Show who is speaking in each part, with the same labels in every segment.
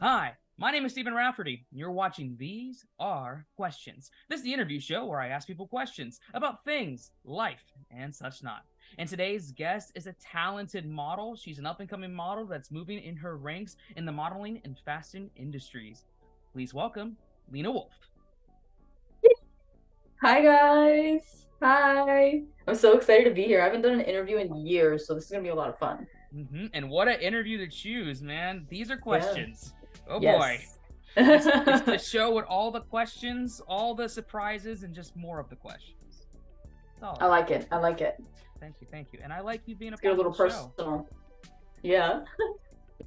Speaker 1: Hi, my name is Stephen Rafferty, and you're watching These Are Questions. This is the interview show where I ask people questions about things, life, and such not. And today's guest is a talented model. She's an up-and-coming model that's moving in her ranks in the modeling and fashion industries. Please welcome Lina Wolf.
Speaker 2: Hi guys. Hi. I'm so excited to be here. I haven't done an interview in years, so this is gonna be a lot of fun.
Speaker 1: And what an interview to choose, man. These are
Speaker 2: Yeah.
Speaker 1: questions. Oh boy.
Speaker 2: Yes.
Speaker 1: It's the show with all the questions, all the surprises, and just more of the questions. That's all
Speaker 2: I
Speaker 1: it is.
Speaker 2: like it. I like it.
Speaker 1: Thank you. And I like you being a
Speaker 2: Let's get a
Speaker 1: part of
Speaker 2: little
Speaker 1: the show.
Speaker 2: personal. Yeah.
Speaker 1: It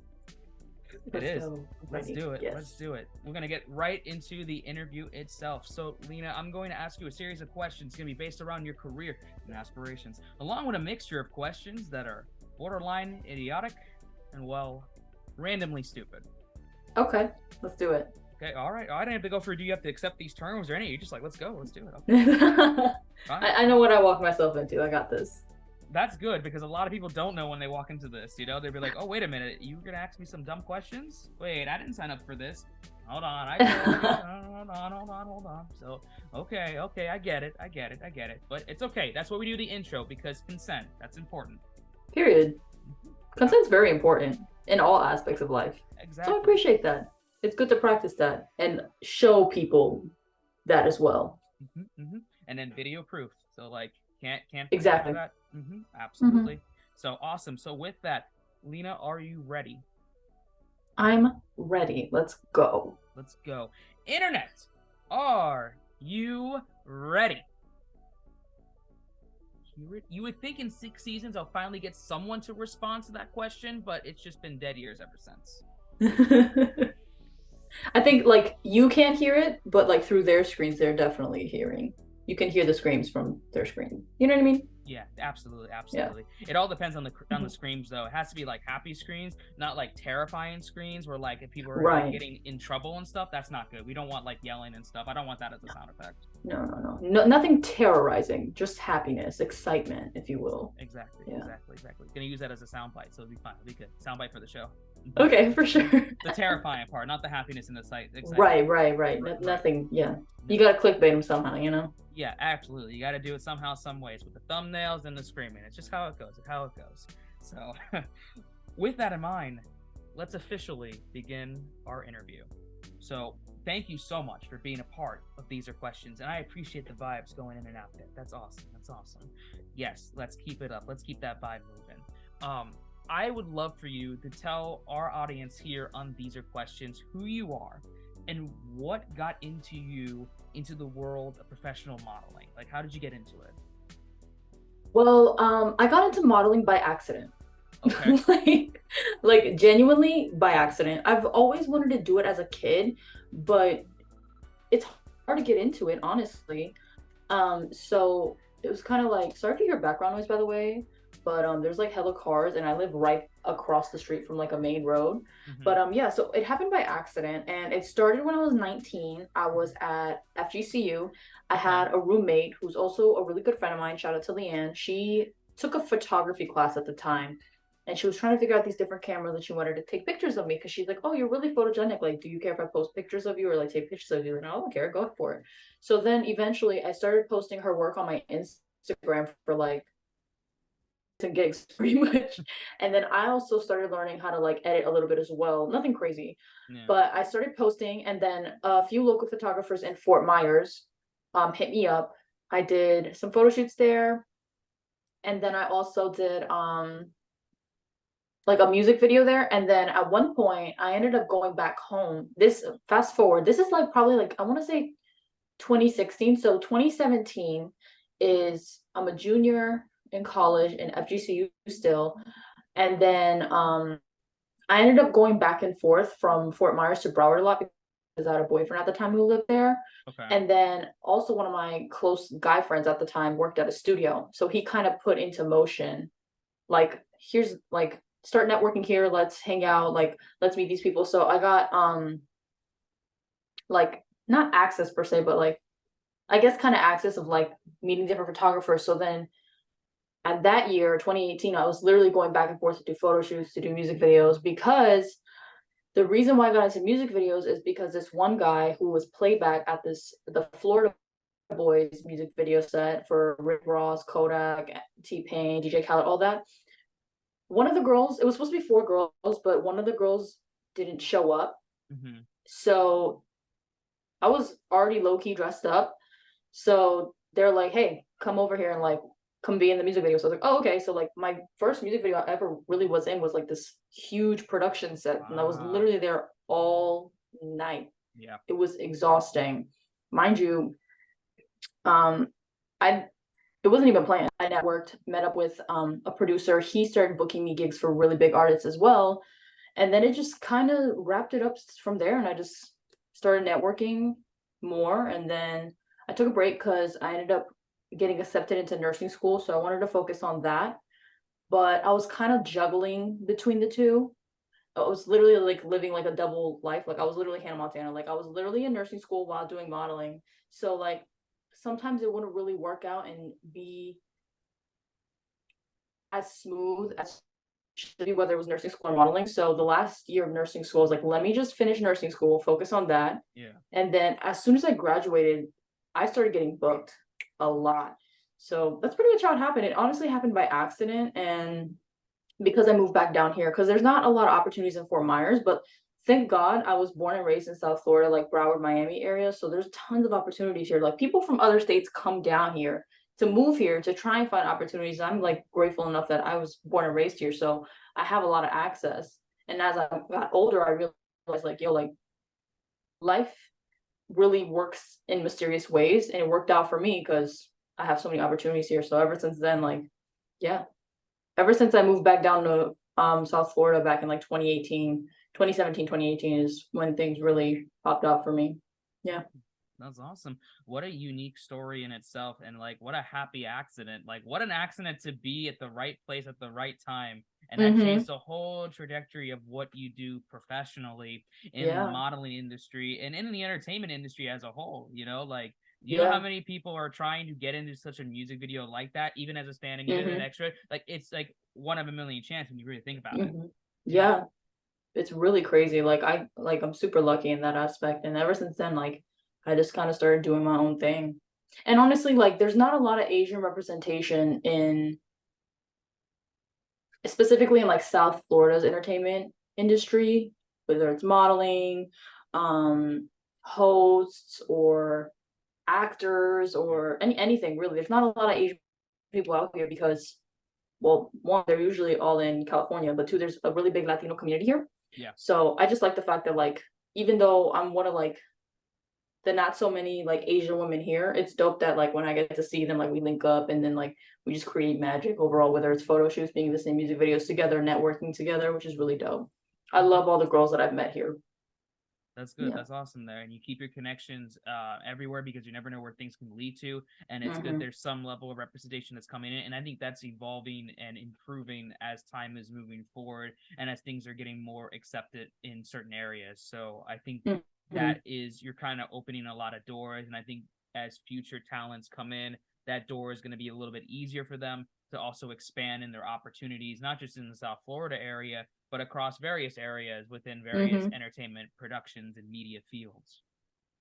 Speaker 2: Let's
Speaker 1: is.
Speaker 2: go.
Speaker 1: Let's
Speaker 2: Ready.
Speaker 1: do it.
Speaker 2: Yes.
Speaker 1: Let's do it. We're going to get right into the interview itself. So, Lina, I'm going to ask you a series of questions. It's going to be based around your career and aspirations, along with a mixture of questions that are borderline idiotic and, well, randomly stupid.
Speaker 2: Okay. Let's do it.
Speaker 1: Okay, all right. I didn't have to go for, do you have to accept these terms or any? You're just like, let's go. Let's do it. Okay.
Speaker 2: I know what I walk myself into. I got this.
Speaker 1: That's good, because a lot of people don't know when they walk into this. You know, they'd be like, "Oh, wait a minute, you were gonna ask me some dumb questions? Wait, I didn't sign up for this. Hold on, hold on. So, okay, I get it. But it's okay. That's why we do the intro, because consent. That's important.
Speaker 2: Period. Consent's very important in all aspects of life.
Speaker 1: Exactly.
Speaker 2: So I appreciate that. It's good to practice that and show people that as well.
Speaker 1: And then video proof. So like, can't
Speaker 2: Exactly.
Speaker 1: that. Absolutely. So awesome. So with that, Lina, are you ready?
Speaker 2: I'm ready. Let's go.
Speaker 1: Let's go. Internet, are you ready? You would think in 6 seasons I'll finally get someone to respond to that question, but it's just been dead ears ever since.
Speaker 2: I think like you can't hear it, but like through their screens, they're definitely hearing. You can hear the screams from their screen. You know what I mean?
Speaker 1: Yeah, absolutely. Yeah. It all depends on the screams, though. It has to be like happy screams, not like terrifying screams where like if people are like, getting in trouble and stuff. That's not good. We don't want like yelling and stuff. I don't want that as a sound effect.
Speaker 2: No, nothing terrorizing. Just happiness, excitement, if you will.
Speaker 1: Exactly. Gonna use that as a soundbite, so it'll be fine. It'll be good. Soundbite for the show.
Speaker 2: Okay, for sure.
Speaker 1: The terrifying part, not the happiness in the sight.
Speaker 2: Right. Nothing. Yeah, you gotta clickbait them somehow, you know.
Speaker 1: Yeah, absolutely. You got to do it somehow, some ways, with the thumbnails and the screaming. It's just how it goes. So, with that in mind, let's officially begin our interview. So, thank you so much for being a part of These Are Questions, and I appreciate the vibes going in and out there. That's awesome. Yes, let's keep it up. Let's keep that vibe moving. I would love for you to tell our audience here on These Are Questions who you are and what got into the world of professional modeling. Like, how did you get into it?
Speaker 2: Well, I got into modeling by accident.
Speaker 1: Okay.
Speaker 2: like genuinely by accident. I've always wanted to do it as a kid, but it's hard to get into it, honestly. So it was kind of like, sorry to hear background noise, by the way, but there's like hella cars and I live right across the street from like a main road. But yeah, so it happened by accident and it started when I was 19. I was at FGCU. I had a roommate who's also a really good friend of mine. Shout out to Leanne. She took a photography class at the time and she was trying to figure out these different cameras and she wanted to take pictures of me because she's like, oh, you're really photogenic. Like, do you care if I post pictures of you or like take pictures of you? And I don't care, go for it. So then eventually I started posting her work on my Instagram for like gigs pretty much. And then I also started learning how to like edit a little bit as well. Nothing crazy. But I started posting and then a few local photographers in Fort Myers hit me up. I did some photo shoots there. And then I also did like a music video there. And then at one point I ended up going back home. This fast forward, this is like probably like I want to say 2016. So 2017 is I'm a junior in college in FGCU still. And then I ended up going back and forth from Fort Myers to Broward a lot because I had a boyfriend at the time who lived there.
Speaker 1: Okay.
Speaker 2: And then also one of my close guy friends at the time worked at a studio. So he kind of put into motion, like, here's like, start networking here. Let's hang out. Like, let's meet these people. So I got, like, not access per se, but like, I guess kind of access of like meeting different photographers. So then at that year, 2018, I was literally going back and forth to do photo shoots, to do music videos because The reason why I got into music videos is because this one guy who was playback at the Florida Boys music video set for Rick Ross, Kodak, T-Pain, DJ Khaled, all that. One of the girls, it was supposed to be 4 girls, but one of the girls didn't show up.
Speaker 1: Mm-hmm.
Speaker 2: So I was already low-key dressed up. So they're like, hey, come over here and like come be in the music video. So I was like, oh, okay. So like my first music video I ever really was in was like this huge production set. And I was literally there all night.
Speaker 1: Yeah.
Speaker 2: It was exhausting. Mind you, I it wasn't even planned. I networked, met up with a producer. He started booking me gigs for really big artists as well. And then it just kind of wrapped it up from there. And I just started networking more. And then I took a break because I ended up getting accepted into nursing school. So I wanted to focus on that. But I was kind of juggling between the two. I was literally like living like a double life. Like I was literally Hannah Montana. Like I was literally in nursing school while doing modeling. So like sometimes it wouldn't really work out and be as smooth as should be, whether it was nursing school or modeling. So the last year of nursing school, I was like, let me just finish nursing school, focus on that.
Speaker 1: Yeah.
Speaker 2: And then as soon as I graduated, I started getting booked a lot. So that's pretty much how it happened. It honestly happened by accident. And because I moved back down here, because there's not a lot of opportunities in Fort Myers, but thank God I was born and raised in South Florida, like Broward, Miami area. So there's tons of opportunities here. Like people from other states come down here to move here to try and find opportunities. I'm like grateful enough that I was born and raised here. So I have a lot of access. And as I got older, I realized like, yo, like life really works in mysterious ways. And it worked out for me because I have so many opportunities here. So ever since then, like, yeah, ever since I moved back down to South Florida back in like 2018 is when things really popped up for me. Yeah.
Speaker 1: That's awesome. What a unique story in itself, and like what a happy accident. Like what an accident to be at the right place at the right time. And that changed the whole trajectory of what you do professionally in the modeling industry and in the entertainment industry as a whole. You know, like you know how many people are trying to get into such a music video like that, even as a stand-in, even as an extra? Like it's like one of a million chance when you really think about it.
Speaker 2: Yeah. It's really crazy. Like I'm super lucky in that aspect. And ever since then, like I just kind of started doing my own thing. And honestly, like there's not a lot of Asian representation in specifically in like South Florida's entertainment industry, whether it's modeling, hosts or actors or anything really. There's not a lot of Asian people out here because, well, one, they're usually all in California, but two, there's a really big Latino community here.
Speaker 1: Yeah.
Speaker 2: So I just like the fact that like even though I'm one of like the not so many like Asian women here, it's dope that like when I get to see them, like we link up and then like we just create magic overall, whether it's photo shoots, being in the same music videos together, networking together, which is really dope. I love all the girls that I've met here.
Speaker 1: That's good. Yeah. That's awesome there. And you keep your connections everywhere because you never know where things can lead to. And it's good there's some level of representation that's coming in. And I think that's evolving and improving as time is moving forward and as things are getting more accepted in certain areas. So I think that is, you're kind of opening a lot of doors. And I think as future talents come in, that door is going to be a little bit easier for them to also expand in their opportunities, not just in the South Florida area, but across various areas within various entertainment productions and media fields.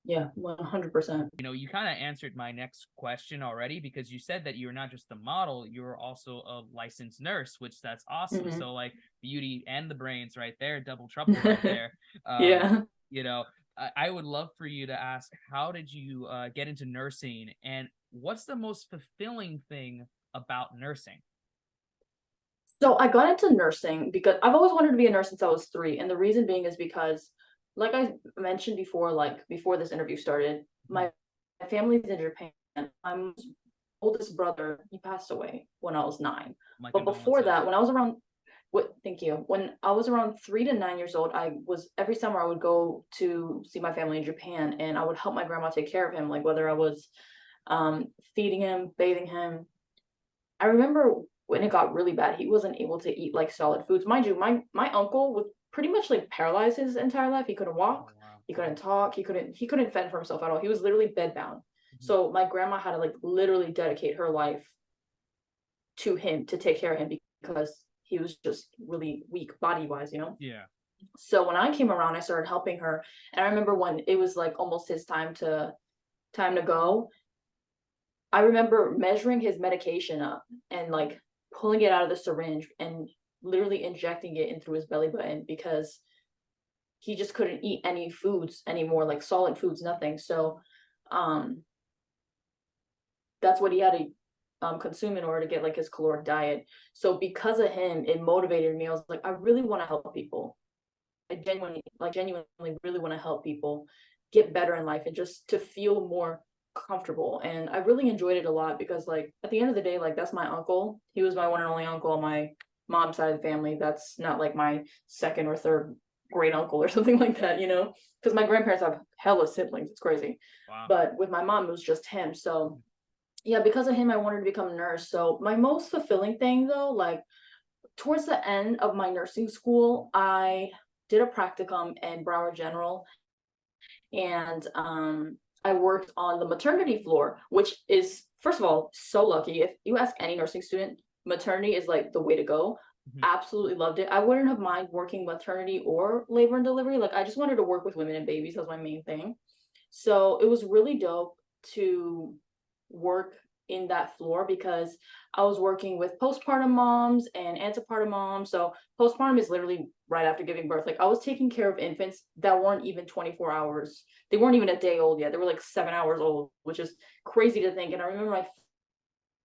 Speaker 2: Yeah, 100%.
Speaker 1: You know, you kind of answered my next question already because you said that you're not just a model, you're also a licensed nurse, which that's awesome. So like beauty and the brains right there, double trouble right there.
Speaker 2: Yeah.
Speaker 1: You know, I would love for you to ask, how did you get into nursing and what's the most fulfilling thing about nursing?
Speaker 2: So I got into nursing because I've always wanted to be a nurse since I was 3. And the reason being is because, like I mentioned before, like before this interview started, my family's in Japan. My oldest brother, he passed away when I was 9. But before that, when I was around, thank you. When I was around 3 to 9 years old, every summer I would go to see my family in Japan and I would help my grandma take care of him, like whether I was feeding him, bathing him. I remember when it got really bad, he wasn't able to eat like solid foods. Mind you, my uncle was pretty much like paralyzed his entire life. He couldn't walk, he couldn't talk, he couldn't fend for himself at all. He was literally bedbound. So my grandma had to like literally dedicate her life to him to take care of him because he was just really weak body wise, you know?
Speaker 1: Yeah.
Speaker 2: So when I came around, I started helping her. And I remember when it was like almost his time to go, I remember measuring his medication up and like pulling it out of the syringe and literally injecting it in through his belly button because he just couldn't eat any foods anymore, like solid foods, nothing. So um that's what he had to consume in order to get like his caloric diet. So because of him, it motivated me. I was like, I really want to help people. I genuinely really want to help people get better in life and just to feel more comfortable. And I really enjoyed it a lot because like at the end of the day, like that's my uncle. He was my one and only uncle on my mom's side of the family. That's not like my second or third great uncle or something like that, you know? Because my grandparents have hella siblings. It's crazy.
Speaker 1: Wow.
Speaker 2: But with my mom, it was just him. So yeah, because of him, I wanted to become a nurse. So my most fulfilling thing though, like towards the end of my nursing school, I did a practicum in Broward General, and I worked on the maternity floor, which is, first of all, so lucky. If you ask any nursing student, maternity is like the way to go.
Speaker 1: Mhm.
Speaker 2: Absolutely loved it. I wouldn't have mind working maternity or labor and delivery. Like I just wanted to work with women and babies. That was my main thing. So it was really dope to work in that floor because I was working with postpartum moms and antepartum moms. So postpartum is literally right after giving birth. Like I was taking care of infants that weren't even 24 hours. They weren't even a day old yet. They were like 7 hours old, which is crazy to think. And I remember my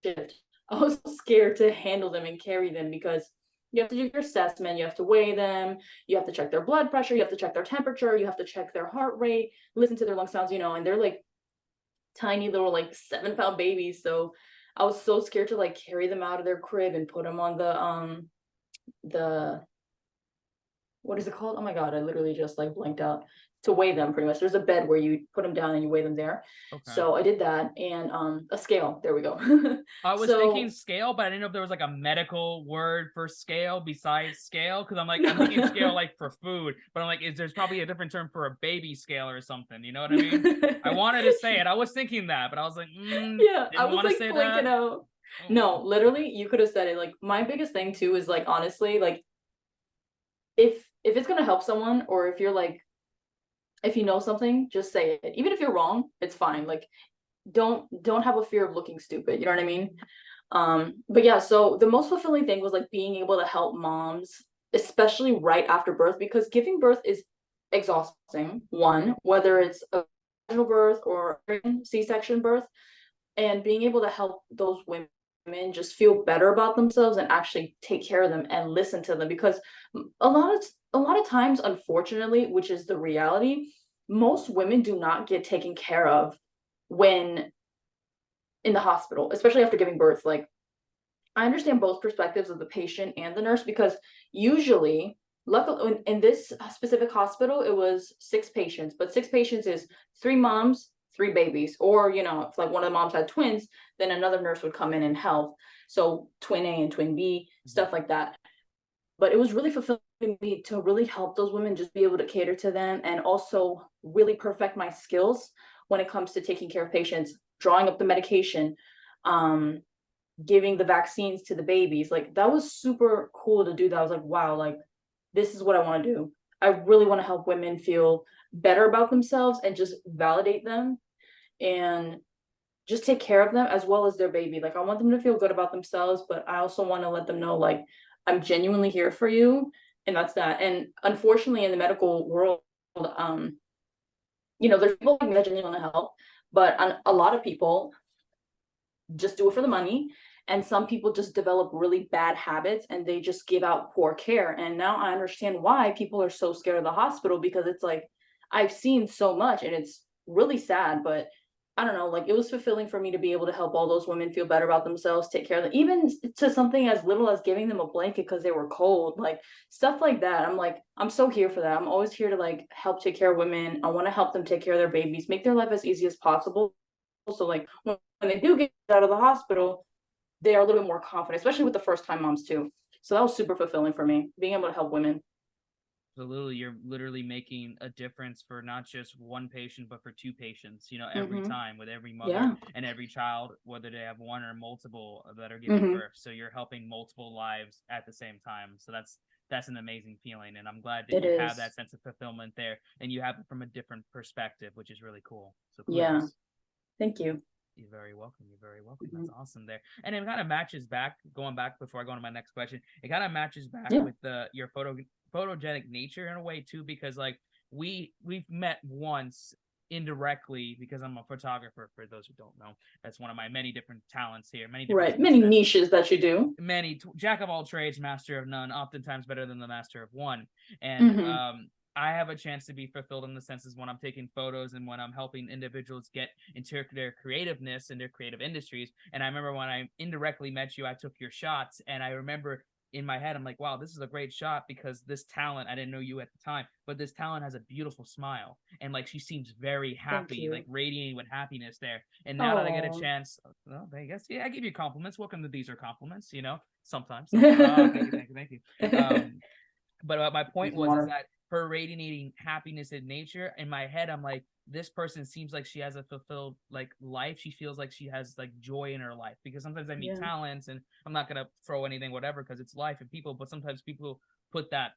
Speaker 2: shift, I was scared to handle them and carry them because you have to do your assessment, you have to weigh them, you have to check their blood pressure, you have to check their temperature, you have to check their heart rate, listen to their lung sounds, and they're like tiny little like 7 pound babies. So I was so scared to like carry them out of their crib and put them on the what is it called? Oh my god, I literally just like blanked out. To weigh them, pretty much. There's a bed where you put them down and you weigh them there.
Speaker 1: Okay.
Speaker 2: So I did that, and a scale. There we go.
Speaker 1: I was thinking
Speaker 2: So
Speaker 1: scale, but I didn't know if there was like a medical word for scale besides scale. Because I'm
Speaker 2: no.
Speaker 1: thinking scale like for food, but I'm like, there's probably a different term for a baby scale or something. You know what I mean? I wanted to say it. I was thinking that, but I was like,
Speaker 2: Yeah, I
Speaker 1: didn't
Speaker 2: was
Speaker 1: want to
Speaker 2: like
Speaker 1: say
Speaker 2: blinking
Speaker 1: that.
Speaker 2: out.
Speaker 1: Oh
Speaker 2: No,
Speaker 1: well.
Speaker 2: literally, you could have said it. Like my biggest thing too is like honestly, like if it's gonna help someone, or if you're like if you know something, just say it. Even if you're wrong, it's fine. Like don't have a fear of looking stupid. You know what I mean? But yeah, so the most fulfilling thing was like being able to help moms, especially right after birth, because giving birth is exhausting. One, whether it's a vaginal birth or C-section birth, and being able to help those women just feel better about themselves and actually take care of them and listen to them, because a lot of times, unfortunately, which is the reality, most women do not get taken care of when in the hospital, especially after giving birth. Like I understand both perspectives of the patient and the nurse, because usually, luckily, in this specific hospital, it was 6 patients, but 6 patients is 3 moms, 3 babies. Or, if like one of the moms had twins, then another nurse would come in and help. So twin A and twin B,
Speaker 1: Mhm.
Speaker 2: stuff like that. But it was really fulfilling me to really help those women, just be able to cater to them and also really perfect my skills when it comes to taking care of patients, drawing up the medication, um, giving the vaccines to the babies. Like that was super cool to do that. I was like, wow, like this is what I want to do. I really want to help women feel better about themselves and just validate them and just take care of them as well as their baby. Like I want them to feel good about themselves, but I also want to let them know like I'm genuinely here for you, and that's that. And unfortunately in the medical world, um there's people like me that genuinely want to help, but a lot of people just do it for the money. And some people just develop really bad habits and they just give out poor care. And now I understand why people are so scared of the hospital, because it's like I've seen so much and it's really sad. But I don't know, like it was fulfilling for me to be able to help all those women feel better about themselves, take care of them, even to something as little as giving them a blanket because they were cold, like stuff like that. I'm like, I'm so here for that. I'm always here to like help take care of women. I want to help them take care of their babies, make their life as easy as possible. So like when they do get out of the hospital, they are a little bit more confident, especially with the first time moms too. So that was super fulfilling for me, being able to help women.
Speaker 1: Absolutely, you're literally making a difference for not just one patient, but for 2 patients. Every
Speaker 2: Mm-hmm.
Speaker 1: time with every mother
Speaker 2: Yeah.
Speaker 1: and every child, whether they have one or multiple that are giving
Speaker 2: Mm-hmm.
Speaker 1: birth. So you're helping multiple lives at the same time. So that's an amazing feeling, and I'm glad that
Speaker 2: It
Speaker 1: you have
Speaker 2: is.
Speaker 1: that sense of fulfillment there, and you have it from a different perspective, which is really cool. So kudos.
Speaker 2: Yeah. Thank you.
Speaker 1: You're very welcome. You're very welcome. That's awesome there. And it kind of matches back, going back before I go on to my next question, it kind of matches back with your photogenic nature in a way too, because like we've met once indirectly because I'm a photographer, for those who don't know. That's one of my many different talents here, many different
Speaker 2: many niches that you do.
Speaker 1: Many jack of all trades, master of none, oftentimes better than the master of one. And I have a chance to be fulfilled in the senses when I'm taking photos and when I'm helping individuals get into their creativeness and their creative industries. And I remember when I indirectly met you, I took your shots, and I remember in my head, I'm like, wow, this is a great shot because this talent, I didn't know you at the time, but this talent has a beautiful smile. And like, she seems very happy, like radiating with happiness there. And now that I get a chance, well, I guess, yeah, I give you compliments. Welcome to These Are Compliments, you know, sometimes. Thank you. But my point was is that her radiating happiness in nature, in my head, I'm like, this person seems like she has a fulfilled like life. She feels like she has like joy in her life, because sometimes I meet talents, and I'm not gonna throw anything whatever because it's life and people, but sometimes people put that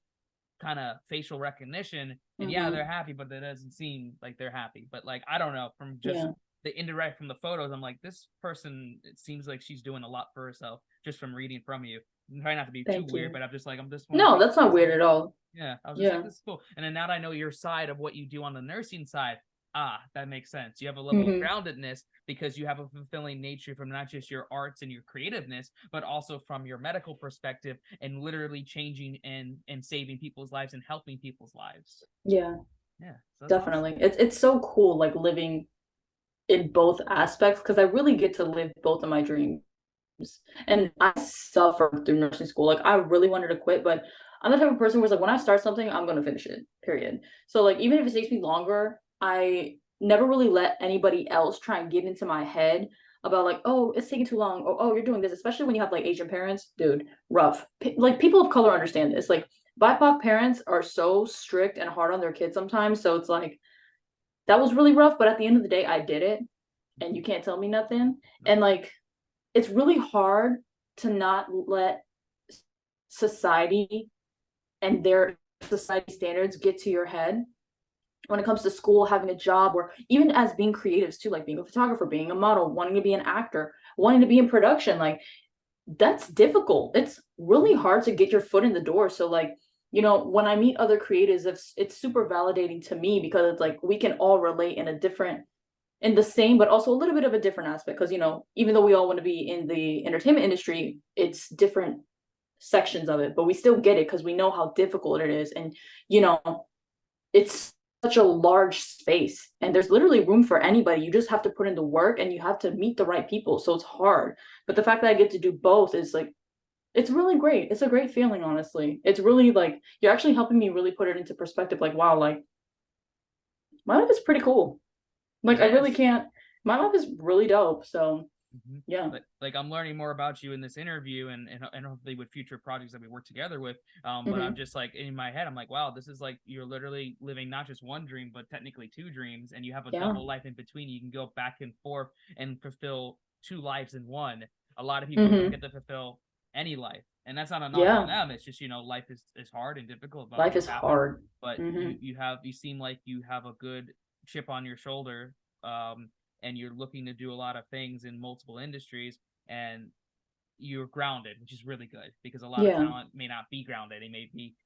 Speaker 1: kind of facial recognition, and they're happy, but it doesn't seem like they're happy. But like, I don't know, from just the indirect from the photos, I'm like, this person, it seems like she's doing a lot for herself just from reading from you. I'm trying not to be too weird, but I'm just
Speaker 2: no, that's not weird at all.
Speaker 1: Yeah, I was just like, this is cool. And then now that I know your side of what you do on the nursing side, that makes sense. You have a level of groundedness because you have a fulfilling nature from not just your arts and your creativeness, but also from your medical perspective and literally changing and saving people's lives and helping people's lives.
Speaker 2: Yeah,
Speaker 1: so
Speaker 2: definitely. Awesome. It's so cool, like living in both aspects, because I really get to live both of my dreams. And I suffered through nursing school. Like, I really wanted to quit, but I'm the type of person who's like, when I start something, I'm going to finish it, period. So like, even if it takes me longer, I never really let anybody else try and get into my head about like, oh, it's taking too long, or oh, you're doing this, especially when you have like Asian parents. Dude, rough. Like, people of color understand this. Like, BIPOC parents are so strict and hard on their kids sometimes. So it's like, that was really rough, but at the end of the day, I did it, and you can't tell me nothing. And like, it's really hard to not let society and their society standards get to your head when it comes to school, having a job, or even as being creatives too, like being a photographer, being a model, wanting to be an actor, wanting to be in production. Like, that's difficult. It's really hard to get your foot in the door. So like, you know, when I meet other creatives, it's super validating to me, because it's like we can all relate in the same, but also a little bit of a different aspect. Because, you know, even though we all want to be in the entertainment industry, it's different sections of it, but we still get it because we know how difficult it is. And, you know, it's such a large space, and there's literally room for anybody. You just have to put in the work, and you have to meet the right people. So it's hard. But the fact that I get to do both is like, it's really great. It's a great feeling, honestly. It's really like, you're actually helping me really put it into perspective. Like, wow, like, my life is pretty cool. Like, I really can't, my life is really dope. So yeah,
Speaker 1: like I'm learning more about you in this interview, and hopefully with future projects that we work together with. But I'm just like, in my head, I'm like, wow, this is like, you're literally living not just one dream, but technically two dreams, and you have a double life in between. You can go back and forth and fulfill two lives in one. A lot of people don't get to fulfill any life, and that's not a knock on them. It's just, you know, life is hard and difficult.
Speaker 2: Life is hard,
Speaker 1: but you seem like you have a good chip on your shoulder, and you're looking to do a lot of things in multiple industries, and you're grounded, which is really good, because a lot of talent may not be grounded.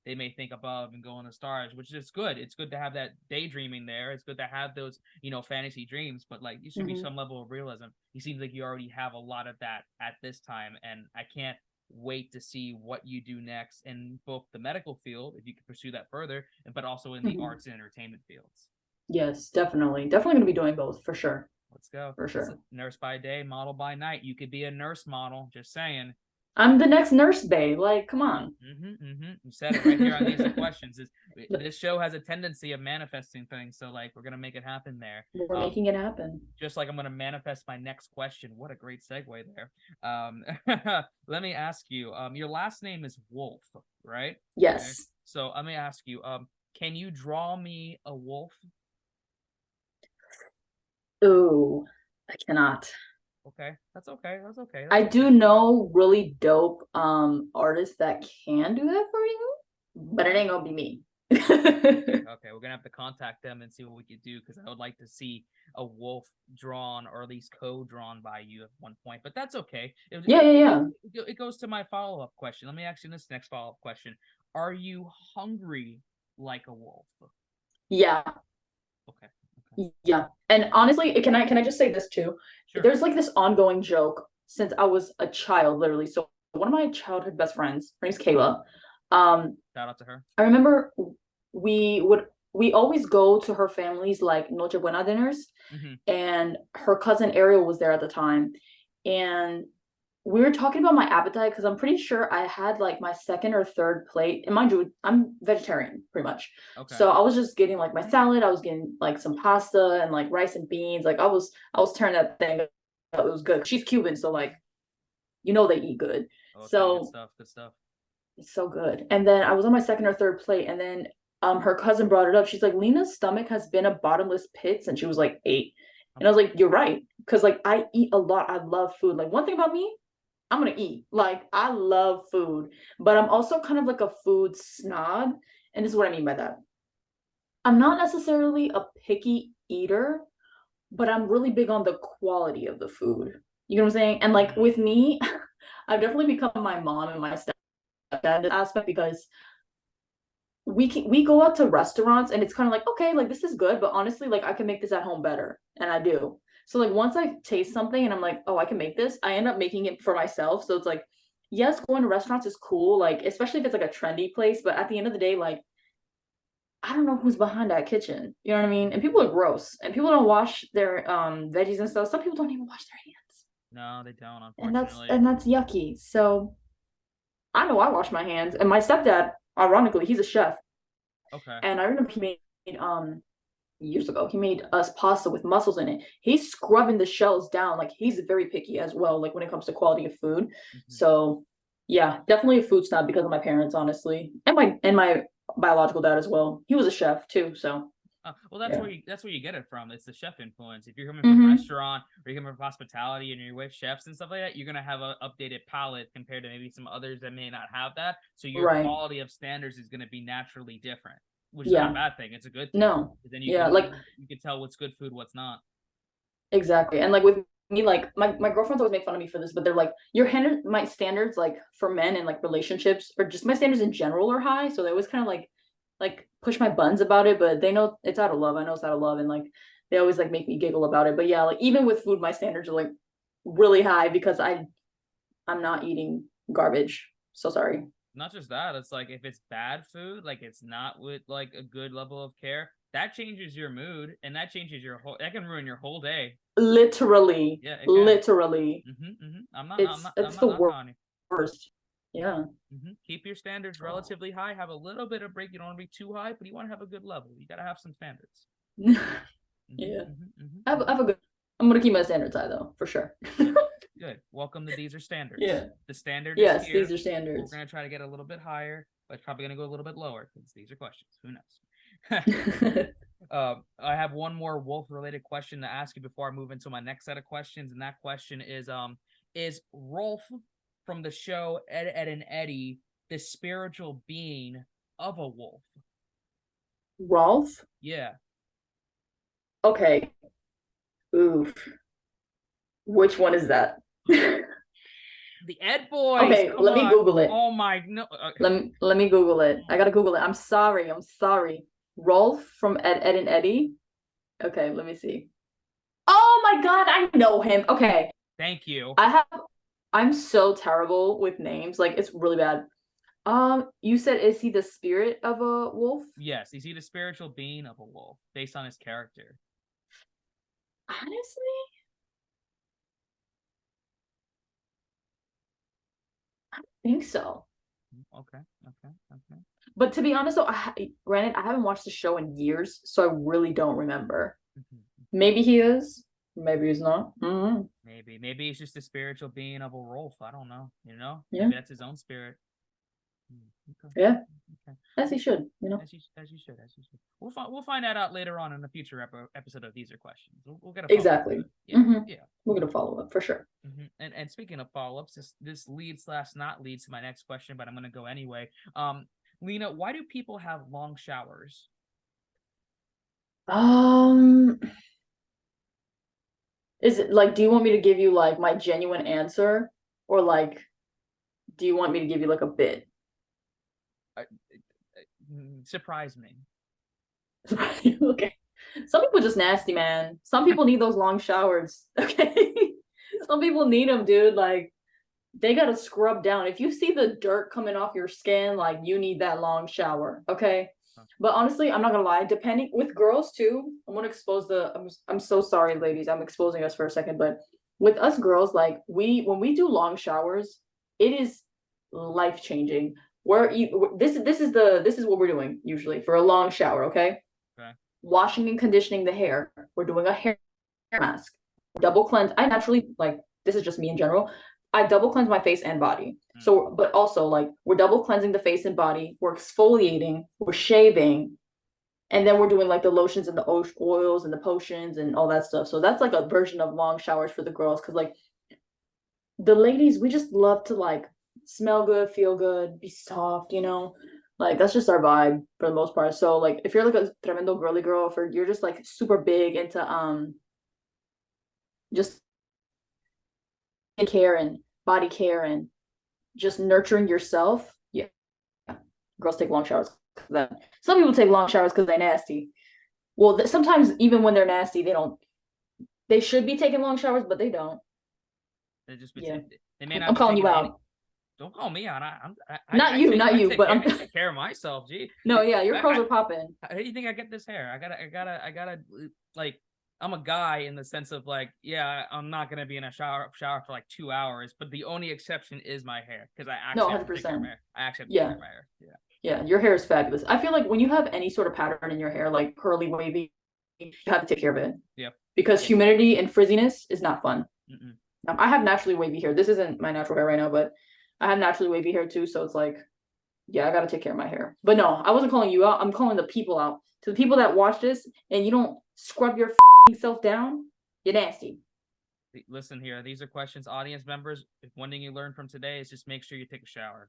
Speaker 1: They may think above and go in the stars, which is good. It's good to have that daydreaming there. It's good to have those, you know, fantasy dreams, but like, you should be some level of realism. It seems like you already have a lot of that at this time, and I can't wait to see what you do next in both the medical field, if you can pursue that further, but also in the arts and entertainment fields.
Speaker 2: Yes, definitely going to be doing both, for sure.
Speaker 1: Let's go.
Speaker 2: For sure.
Speaker 1: Nurse by day, model by night. You could be a nurse model. Just saying.
Speaker 2: I'm the next nurse bae. Like, come on.
Speaker 1: You said it right here on These Are Questions. This show has a tendency of manifesting things, so like, we're gonna make it happen there.
Speaker 2: We're making it happen.
Speaker 1: Just like I'm gonna manifest my next question. What a great segue there. Let me ask you. Your last name is Wolf, right?
Speaker 2: Yes.
Speaker 1: Okay. So let me ask you. Can you draw me a wolf?
Speaker 2: Ooh, I cannot.
Speaker 1: Okay, that's okay. That's okay.
Speaker 2: I do know really dope artists that can do that for you. but it ain't gonna be me.
Speaker 1: Okay, we're gonna have to contact them and see what we could do because I would like to see a wolf drawn or at least co-drawn by you at one point. But that's okay. It goes to my follow-up question. Let me ask you this next follow-up question: are you hungry like a wolf?
Speaker 2: Yeah.
Speaker 1: Okay.
Speaker 2: Yeah. And honestly, can I just say this too?
Speaker 1: Sure.
Speaker 2: There's like this ongoing joke since I was a child, literally. So one of my childhood best friends, her name's Kayla.
Speaker 1: Shout out to her.
Speaker 2: I remember we always go to her family's like Noche Buena dinners, and her cousin Ariel was there at the time, and we were talking about my appetite because I'm pretty sure I had like my second or third plate. And mind you, I'm vegetarian pretty much.
Speaker 1: Okay.
Speaker 2: So I was just getting like my salad. I was getting like some pasta and like rice and beans. Like I was tearing that thing up. It was good. She's Cuban, so like, they eat good.
Speaker 1: Okay,
Speaker 2: so
Speaker 1: good stuff.
Speaker 2: It's so good. And then I was on my second or third plate, and then her cousin brought it up. She's like, Lina's stomach has been a bottomless pit since she was like 8. And I was like, you're right. Because like I eat a lot. I love food. Like one thing about me, I'm gonna eat. Like I love food, but I'm also kind of like a food snob. And this is what I mean by that. I'm not necessarily a picky eater, but I'm really big on the quality of the food. You know what I'm saying? And like with me, I've definitely become my mom and my stepdad in this aspect because we go out to restaurants and it's kind of like, okay, like this is good, but honestly, like I can make this at home better, and I do. So like once I taste something and I'm like, oh, I can make this, I end up making it for myself. So it's like, yes, going to restaurants is cool, like especially if it's like a trendy place, but at the end of the day, like I don't know who's behind that kitchen. You know what I mean? And people are gross, and people don't wash their veggies and stuff. Some people don't even wash their hands.
Speaker 1: No, they don't,
Speaker 2: And
Speaker 1: unfortunately.
Speaker 2: that's yucky. So I know I wash my hands, and my stepdad, ironically, he's a chef.
Speaker 1: Okay.
Speaker 2: And I remember he made years ago, he made us pasta with mussels in it. He's scrubbing the shells down. Like he's very picky as well, like when it comes to quality of food. So yeah, definitely a food snob because of my parents, honestly. And my biological dad as well. He was a chef too, so
Speaker 1: well, that's where you get it from. It's the chef influence. If you're coming from restaurant or you're coming from hospitality and you're with chefs and stuff like that, you're gonna have an updated palate compared to maybe some others that may not have that. So your quality of standards is gonna be naturally different, which is not a bad thing. It's a good thing.
Speaker 2: No.
Speaker 1: Then you can tell what's good food, what's not.
Speaker 2: Exactly. And like with me, like my girlfriends always make fun of me for this, but they're like, my standards like for men and like relationships or just my standards in general are high. So they always kind of like push my buns about it, but they know it's out of love. I know it's out of love, and like they always like make me giggle about it. But yeah, like even with food, my standards are like really high because I'm not eating garbage. So sorry.
Speaker 1: Not just that, it's like if it's bad food, like it's not with like a good level of care, that changes your mood and that changes that can ruin your whole day.
Speaker 2: Literally.
Speaker 1: Yeah,
Speaker 2: literally.
Speaker 1: I'm not
Speaker 2: the worst. Yeah.
Speaker 1: Keep your standards relatively high. Have a little bit of break. You don't want to be too high, but you want to have a good level. You got to have some standards.
Speaker 2: Yeah. I have a good. I'm gonna keep my standards high though, for sure.
Speaker 1: Good. Welcome to These Are Standards.
Speaker 2: Yeah.
Speaker 1: The standard
Speaker 2: is
Speaker 1: here.
Speaker 2: These are standards.
Speaker 1: We're gonna try to get a little bit higher, but it's probably gonna go a little bit lower because these are questions. Who knows? I have one more wolf-related question to ask you before I move into my next set of questions, and that question is Rolf from the show Ed, Ed, and Eddie the spiritual being of a wolf?
Speaker 2: Rolf?
Speaker 1: Yeah.
Speaker 2: Okay. Oof. Which one is that?
Speaker 1: The Ed boys.
Speaker 2: Okay, let me Google it.
Speaker 1: Oh my no.
Speaker 2: Okay. Let me Google it. I gotta Google it. I'm sorry. Rolf from Ed, Ed and Eddie. Okay, let me see. Oh my God, I know him. Okay.
Speaker 1: Thank you.
Speaker 2: I'm so terrible with names. Like it's really bad. You said, is he the spirit of a wolf?
Speaker 1: Yes, is he the spiritual being of a wolf based on his character?
Speaker 2: Honestly, I don't think so.
Speaker 1: Okay.
Speaker 2: But to be honest, though, granted, I haven't watched the show in years, so I really don't remember. Maybe he is. Maybe he's not.
Speaker 1: Maybe he's just a spiritual being of a wolf. I don't know. Yeah. Maybe that's his own spirit.
Speaker 2: Okay. Yeah. Okay. As he should.
Speaker 1: As you should. We'll find that out later on in a future episode of These Are Questions. We'll get a follow-up.
Speaker 2: Exactly. Yeah. We'll get a follow-up for sure.
Speaker 1: And speaking of follow-ups, this leads / not leads to my next question, but I'm gonna go anyway. Lina, why do people have long showers?
Speaker 2: Um, is it like, do you want me to give you like my genuine answer, or like, do you want me to give you like a bit?
Speaker 1: Uh, Surprise me.
Speaker 2: Okay. Some people just nasty, man. Some people need those long showers. Okay. Some people need them, dude. Like, they gotta scrub down. If you see the dirt coming off your skin, like, you need that long shower. Okay. But honestly, I'm not gonna lie. Depending with girls too, I'm gonna expose the. I'm so sorry, ladies. I'm exposing us for a second, but with us girls, like when we do long showers, it is life changing. This is what we're doing usually for a long shower. Okay,
Speaker 1: Okay.
Speaker 2: washing and conditioning the hair. We're doing a hair mask. Double cleanse. I naturally like this is just me in general. I double cleanse my face and body. So, but also like we're double cleansing the face and body. We're exfoliating. We're shaving, and then we're doing like the lotions and the oils and the potions and all that stuff. So that's like a version of long showers for the girls because like the ladies, we just love to like smell good, feel good, be soft, you know? Like that's just our vibe for the most part. So like if you're like a tremendo girly girl, if you're just like super big into just care and body care and just nurturing yourself, yeah, girls take long showers. That some people take long showers because they're nasty. Well, sometimes even when they're nasty, they don't. They should be taking long showers, but they don't.
Speaker 1: They just be
Speaker 2: Yeah,
Speaker 1: they may
Speaker 2: I'm
Speaker 1: not be
Speaker 2: calling you
Speaker 1: taking any.
Speaker 2: out.
Speaker 1: Don't call me out.
Speaker 2: Not you, not you, but I'm.
Speaker 1: I take care of myself. Gee,
Speaker 2: No, yeah, your curls
Speaker 1: I,
Speaker 2: are popping.
Speaker 1: how do you think I get this hair? I gotta like I'm a guy in the sense of like, yeah, I'm not gonna be in a shower for like 2 hours, but the only exception is my hair because I
Speaker 2: No,
Speaker 1: actually have to take care of
Speaker 2: 100%.
Speaker 1: my hair. I actually have to take
Speaker 2: Yeah,
Speaker 1: care of my hair. Yeah.
Speaker 2: yeah, your hair is fabulous. I feel like when you have any sort of pattern in your hair, like curly, wavy, you have to take care of it
Speaker 1: Yep.
Speaker 2: because humidity and frizziness is not fun.
Speaker 1: Mm-mm.
Speaker 2: I have naturally wavy hair. This isn't my natural hair right now, but I have naturally wavy hair too. So it's like, yeah, I gotta take care of my hair. But no, I wasn't calling you out. I'm calling the people out. To the people that watch this and you don't scrub your self down, you're nasty.
Speaker 1: Listen here. These are questions, audience members. If one thing you learn from today is just make sure you take a shower.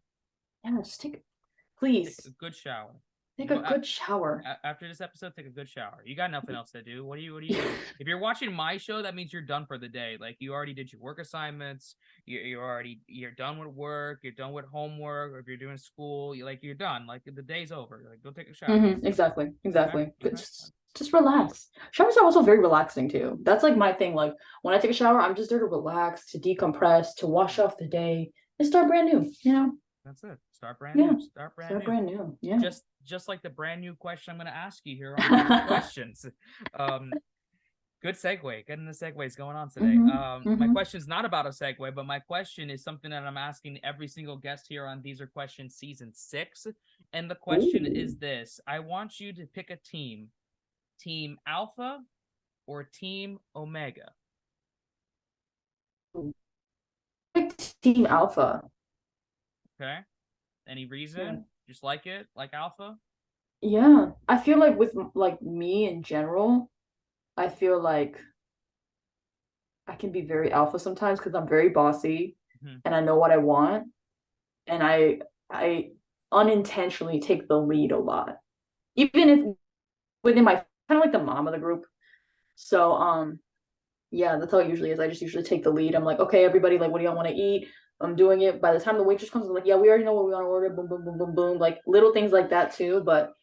Speaker 2: Yeah, just take,
Speaker 1: Take a
Speaker 2: please
Speaker 1: good shower.
Speaker 2: take a good shower.
Speaker 1: After this episode, take a good shower. You got nothing else to do. What do you do? If you're watching my show, that means you're done for the day. Like you already did your work assignments. You're done with work. You're done with homework. Or if you're doing school, you're done. Like the day's over. Like go take a shower.
Speaker 2: Exactly,
Speaker 1: Okay.
Speaker 2: exactly.
Speaker 1: Okay.
Speaker 2: Just relax. Showers are also very relaxing too. That's like my thing. Like when I take a shower, I'm just there to relax, to decompress, to wash off the day, and start brand new. You know?
Speaker 1: That's it. Start brand
Speaker 2: Yeah.
Speaker 1: new. Start brand
Speaker 2: Start
Speaker 1: new.
Speaker 2: brand new. Yeah.
Speaker 1: Just like the brand new question I'm going to ask you here on these questions. Good segue. Getting the segues going on today. My question's not about a segue, but my question is something that I'm asking every single guest here on These Are Questions Season 6. And the question is this. I want you to pick a team. Team Alpha or Team Omega?
Speaker 2: Team Alpha.
Speaker 1: Okay. Any reason?
Speaker 2: Yeah.
Speaker 1: Just like it? Like Alpha?
Speaker 2: Yeah. I feel like with like me in general, I feel like I can be very alpha sometimes because I'm very bossy and I know what I want. And I unintentionally take the lead a lot. Even if within my kind of like the mom of the group. So yeah, that's how it usually is. I just usually take the lead. I'm like, okay, everybody, like, what do y'all want to eat? I'm doing it. By the time the waitress comes, I'm like, yeah, we already know what we want to order. Boom, boom, boom, boom, boom. Like little things like that too. But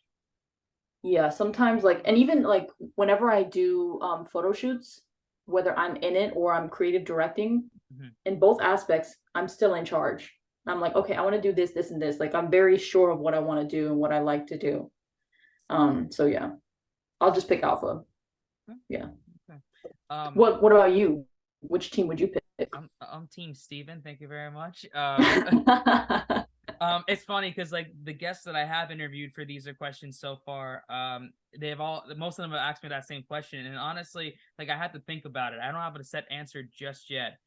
Speaker 2: yeah, sometimes like, and even like whenever I do photo shoots, whether I'm in it or I'm creative directing, in both aspects, I'm still in charge. I'm like, okay, I want to do this, this, and this. Like I'm very sure of what I want to do and what I like to do. So yeah, I'll just pick alpha. Yeah.
Speaker 1: Okay.
Speaker 2: What about you? Which team would you pick?
Speaker 1: I'm Team Steven. Thank you very much. It's funny because like the guests that I have interviewed for These Are Questions so far, most of them have asked me that same question, and honestly, like I had to think about it. I don't have a set answer just yet.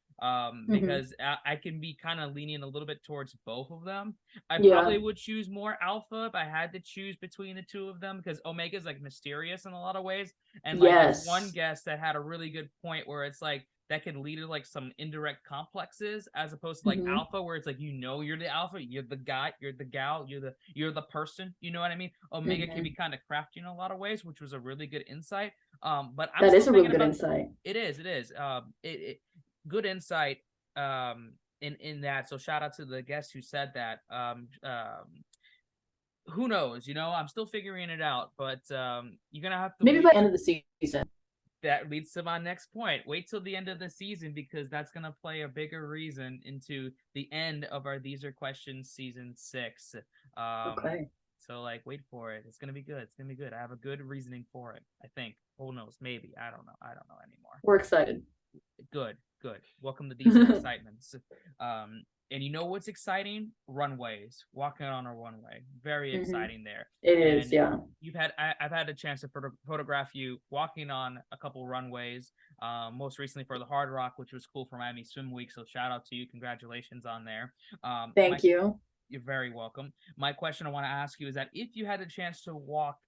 Speaker 1: Because I can be kind of leaning a little bit towards both of them. I probably would choose more Alpha if I had to choose between the two of them because Omega is like mysterious in a lot of ways. And like there's one guest that had a really good point where it's like that can lead to like some indirect complexes, as opposed to like alpha, where it's like, you're the alpha, you're the guy, you're the gal, you're the person, you know what I mean? Omega can be kind of crafty in a lot of ways, which was a really good insight. But I'm
Speaker 2: That
Speaker 1: still
Speaker 2: is a really
Speaker 1: thinking
Speaker 2: good
Speaker 1: about
Speaker 2: insight.
Speaker 1: it is good insight in that. So shout out to the guest who said that. Who knows? I'm still figuring it out, but you're gonna have to
Speaker 2: Maybe
Speaker 1: wait.
Speaker 2: by the end of the season.
Speaker 1: That leads to my next point. Wait till the end of the season, because that's gonna play a bigger reason into the end of our These Are Questions season 6.
Speaker 2: Okay.
Speaker 1: So like, wait for it. It's gonna be good. It's gonna be good. I have a good reasoning for it, I think. Who knows? Maybe. I don't know anymore.
Speaker 2: We're excited.
Speaker 1: Good. Welcome to These Are Excitements. And you know what's exciting? Runways. Walking on a runway. Very exciting there.
Speaker 2: It is, yeah.
Speaker 1: I've had a chance to photograph you walking on a couple runways. Most recently for the Hard Rock, which was cool for Miami Swim Week. So shout out to you. Congratulations on there.
Speaker 2: Thank you.
Speaker 1: You're very welcome. My question I want to ask you is that if you had a chance to walk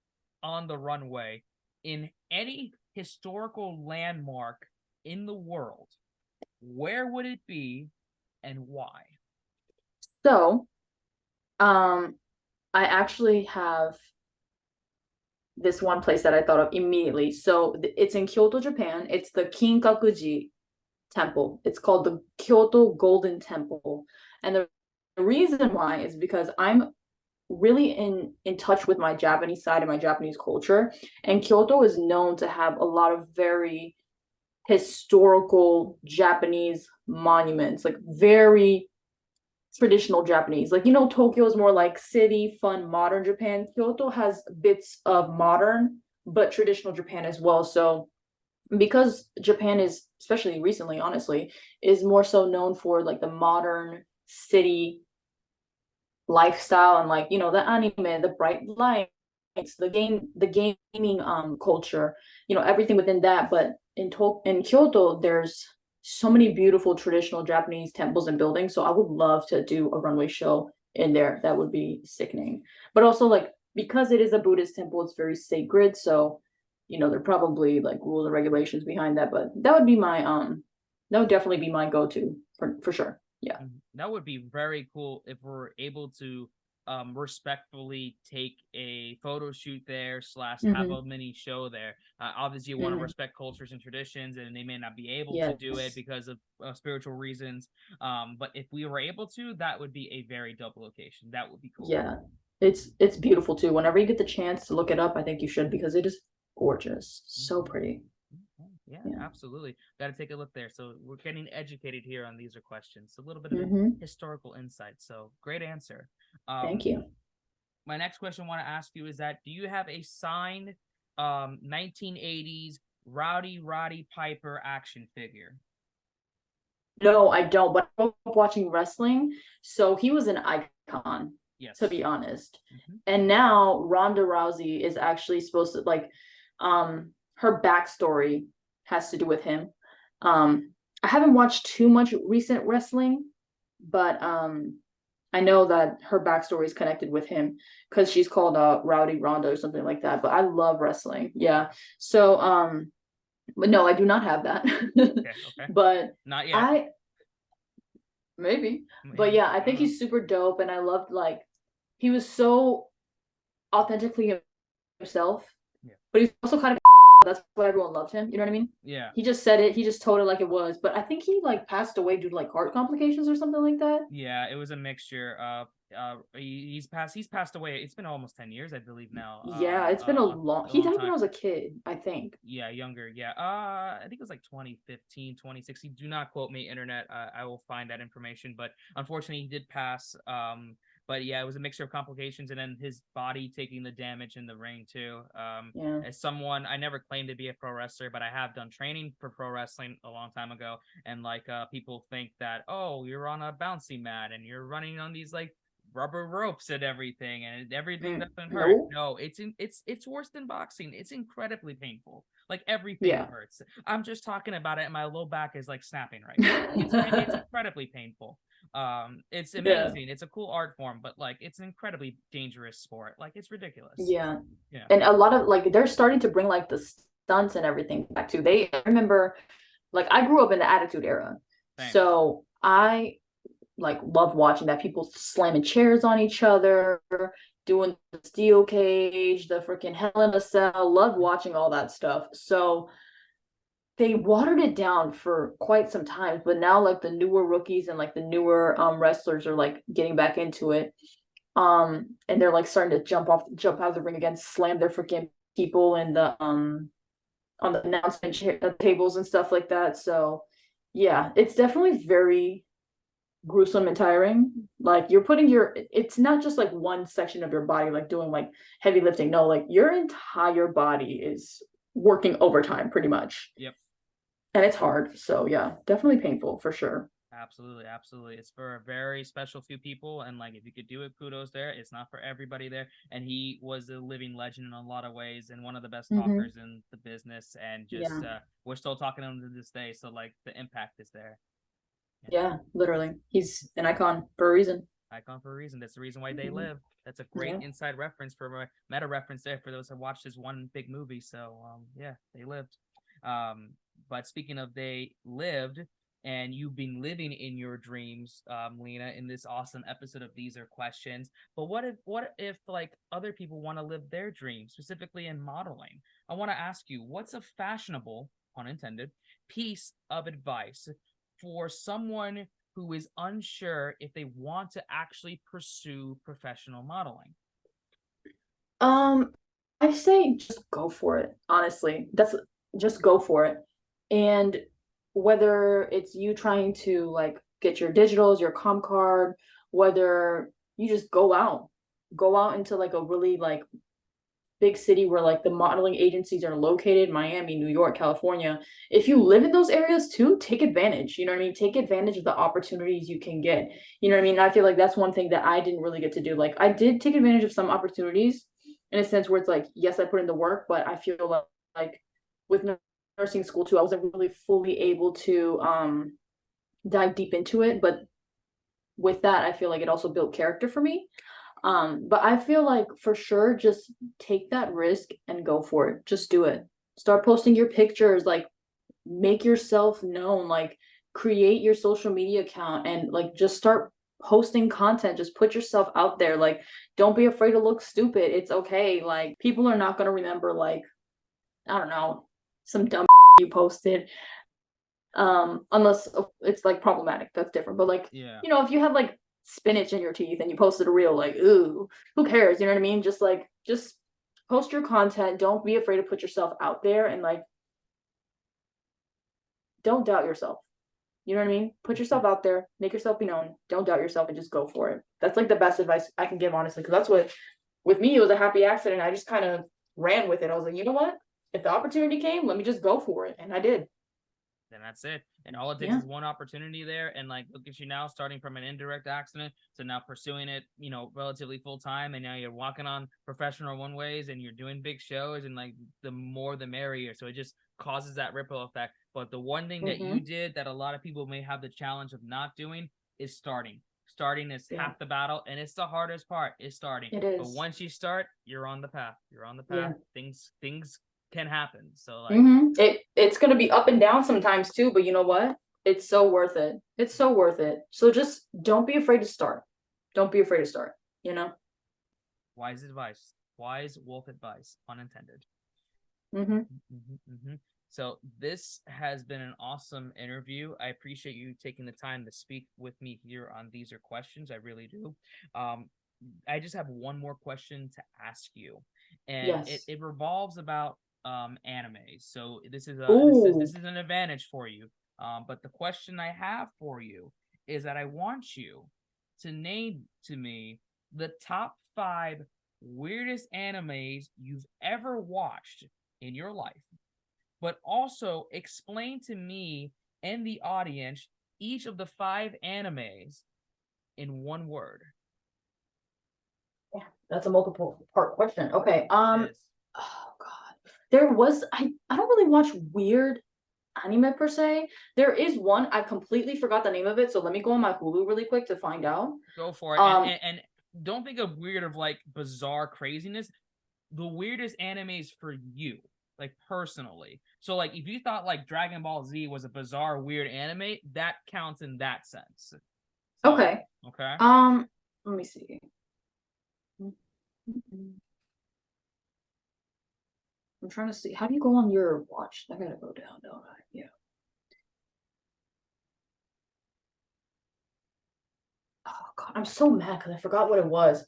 Speaker 1: on the runway in any historical landmark in the world, where would it be and why?
Speaker 2: So, I actually have this one place that I thought of immediately. So it's in Kyoto, Japan. It's the Kinkakuji Temple. It's called the Kyoto Golden Temple. And the reason why is because I'm really in touch with my Japanese side and my Japanese culture. And Kyoto is known to have a lot of very historical Japanese monuments, like very traditional Japanese. Like, Tokyo is more like city, fun, modern Japan. Kyoto has bits of modern, but traditional Japan as well. So because Japan is, especially recently, honestly, is more so known for like the modern city lifestyle and like, the anime, the bright lights, the gaming culture, everything within that. But in Kyoto, there's so many beautiful traditional Japanese temples and buildings. So I would love to do a runway show in there. That would be sickening. But also, like, because it is a Buddhist temple, it's very sacred. So, there are probably like rules and regulations behind that. But that would be that would definitely be my go-to for sure. Yeah.
Speaker 1: That would be very cool if we're able to respectfully take a photo shoot there / have a mini show there. Obviously you want to respect cultures and traditions, and they may not be able to do it because of spiritual reasons, but if we were able to, that would be a very dope location. That would be cool.
Speaker 2: Yeah, it's beautiful too. Whenever you get the chance to look it up, I think you should, because it is gorgeous. So pretty.
Speaker 1: Yeah, absolutely. Got to take a look there. So we're getting educated here on These Are Questions. A little bit of historical insight. So great answer.
Speaker 2: Thank you.
Speaker 1: My next question I want to ask you is that, do you have a signed 1980s Rowdy Piper action figure?
Speaker 2: No, I don't, but I grew up watching wrestling, so he was an icon, to be honest. And now Ronda Rousey is actually supposed to, like, her backstory has to do with him. I haven't watched too much recent wrestling, but I know that her backstory is connected with him because she's called Rowdy Ronda or something like that. But I love wrestling. Yeah. So but no, I do not have that. Okay. But
Speaker 1: not yet.
Speaker 2: Maybe. But yeah, I think he's super dope, and I loved, like, he was so authentically himself. Yeah. But he's also kind of that's why everyone loved him. You know what I mean?
Speaker 1: Yeah.
Speaker 2: He just said it. He just told it like it was. But I think he like passed away due to like heart complications or something like that.
Speaker 1: Yeah, it was a mixture. He's passed away. It's been almost 10 years, I believe now.
Speaker 2: Yeah, it's been a long. He died when I was a kid, I think.
Speaker 1: Yeah, younger. Yeah. I think it was like 2015, 2016. Do not quote me, internet. I will find that information. But unfortunately, he did pass. But yeah, it was a mixture of complications, and then his body taking the damage in the ring too. As someone, I never claimed to be a pro wrestler, but I have done training for pro wrestling a long time ago. And like, people think that, oh, you're on a bouncy mat and you're running on these like rubber ropes and everything doesn't hurt. No, it's worse than boxing. It's incredibly painful. Like, everything hurts. I'm just talking about it, and my low back is like snapping right now. It's incredibly painful. It's amazing. It's a cool art form, but like, it's an incredibly dangerous sport. Like, it's ridiculous.
Speaker 2: Yeah. And a lot of, like, they're starting to bring like the stunts and everything back too. I remember Like I grew up in the Attitude Era,
Speaker 1: Same.
Speaker 2: so I like loved watching that. People slamming chairs on each other, doing the steel cage, the freaking Hell in a Cell. Loved watching all that stuff. So they watered it down for quite some time, but now like the newer rookies and like the newer wrestlers are like getting back into it. And they're like starting to jump out of the ring again, slam their freaking people in the on the tables and stuff like that. So yeah, it's definitely very gruesome and tiring. Like you're putting it's not just like one section of your body like doing like heavy lifting. No, like your entire body is working overtime pretty much.
Speaker 1: Yep.
Speaker 2: And it's hard. So yeah, definitely painful for sure.
Speaker 1: Absolutely, absolutely. It's for a very special few people, and like if you could do it, kudos there. It's not for everybody there, and he was a living legend in a lot of ways, and one of the best talkers in the business. And just we're still talking to him to this day, so like the impact is there.
Speaker 2: Yeah, literally, he's an icon for a reason.
Speaker 1: Icon for a reason. That's the reason why they live. That's a great inside reference for a meta reference there for those who watched this one big movie. So yeah, they lived. But speaking of they lived, and you've been living in your dreams, Lina, in this awesome episode of These Are Questions. But what if like other people want to live their dreams, specifically in modeling? I want to ask you, what's a fashionable, pun intended, piece of advice for someone who is unsure if they want to actually pursue professional modeling?
Speaker 2: I say just go for it. Honestly, that's just go for it. And whether it's you trying to like get your digitals, your comp card, whether you just go out into like a really like big city where like the modeling agencies are located, Miami, New York, California. If you live in those areas too, take advantage. You know what I mean? Take advantage of the opportunities you can get. You know what I mean? I feel like that's one thing that I didn't really get to do. Like I did take advantage of some opportunities in a sense where it's like, yes, I put in the work, but I feel like with nursing school too, I wasn't really fully able to dive deep into it. But with that, I feel like it also built character for me. But I feel like for sure, just take that risk and go for it. Just do it. Start posting your pictures, like make yourself known, like create your social media account and like just start posting content. Just put yourself out there. Like, don't be afraid to look stupid. It's okay. Like, people are not gonna remember like, I don't know, some dumb you posted. Unless it's like problematic, that's different. But like,
Speaker 1: Yeah.
Speaker 2: you know, if you have like spinach in your teeth and you posted a reel, like, ooh, who cares? You know what I mean? Just post your content. Don't be afraid to put yourself out there and like, don't doubt yourself. You know what I mean? Put yourself out there, make yourself be known. Don't doubt yourself and just go for it. That's like the best advice I can give, honestly, because that's what, with me, it was a happy accident. I just kind of ran with it. I was like, you know what? If the opportunity came, let me just go for it. And I did.
Speaker 1: Then that's it. And all it takes is one opportunity there. And like, look at you now, starting from an indirect accident to now pursuing it, you know, relatively full time. And now you're walking on professional one ways and you're doing big shows, and like the more the merrier. So it just causes that ripple effect. But the one thing that you did that a lot of people may have the challenge of not doing is starting. Starting is half the battle, and it's the hardest part, is starting.
Speaker 2: It is.
Speaker 1: But once you start, you're on the path. You're on the path. Things can happen. So like
Speaker 2: it's gonna be up and down sometimes too, but you know what? It's so worth it. It's so worth it. So just don't be afraid to start. Don't be afraid to start, you know?
Speaker 1: Wise advice. Wise wolf advice, unintended. So this has been an awesome interview. I appreciate you taking the time to speak with me here on These Are Questions. I really do. I just have one more question to ask you, and it revolves about animes. So this is an advantage for you. But the question I have for you is that I want you to name to me the top 5 weirdest animes you've ever watched in your life, but also explain to me and the audience each of the 5 animes in one word.
Speaker 2: Yeah, that's a multiple part question. Okay. Oh God. There was I don't really watch weird anime per se. There is one, I completely forgot the name of it, so let me go on my Hulu really quick to find out.
Speaker 1: Go for it. And don't think of weird of like bizarre craziness. The weirdest animes for you. like personally. So like if you thought like Dragon Ball Z was a bizarre, weird anime, that counts in that sense. So,
Speaker 2: Okay.
Speaker 1: Okay.
Speaker 2: Let me see. I'm trying to see. How do you go on your watch? I gotta go down, don't I? Yeah. Oh God, I'm so mad because I forgot what it was.